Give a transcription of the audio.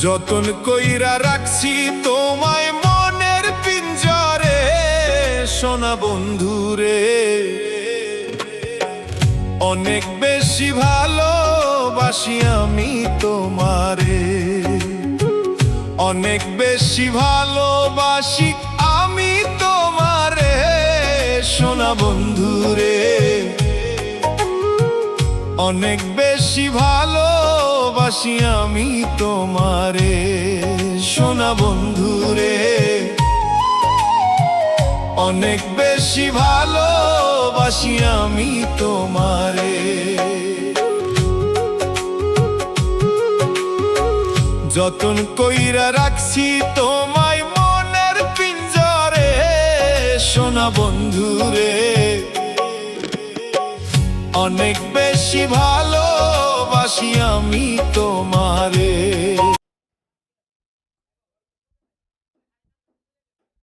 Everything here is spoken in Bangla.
যতন কইরা রাখছি তোমায় মনের পিঞ্জরে, সোনা বন্ধুরে। অনেক বেশি ভালোবাসি আমি তোমারে, অনেক বেশি ভালোবাসি আমি তোমারে, সোনা বন্ধুরে। অনেক বেশি ভালোবাসি আমি তোমারে, সোনা বন্ধুরে। অনেক বেশি ভালোবাসি আমি তোমারে। যতন কইরা রাখছি তোমায় মনের পিঞ্জরে, সোনা বন্ধুরে। অনেক বেশি ভালোবাসি আমি তোমারে।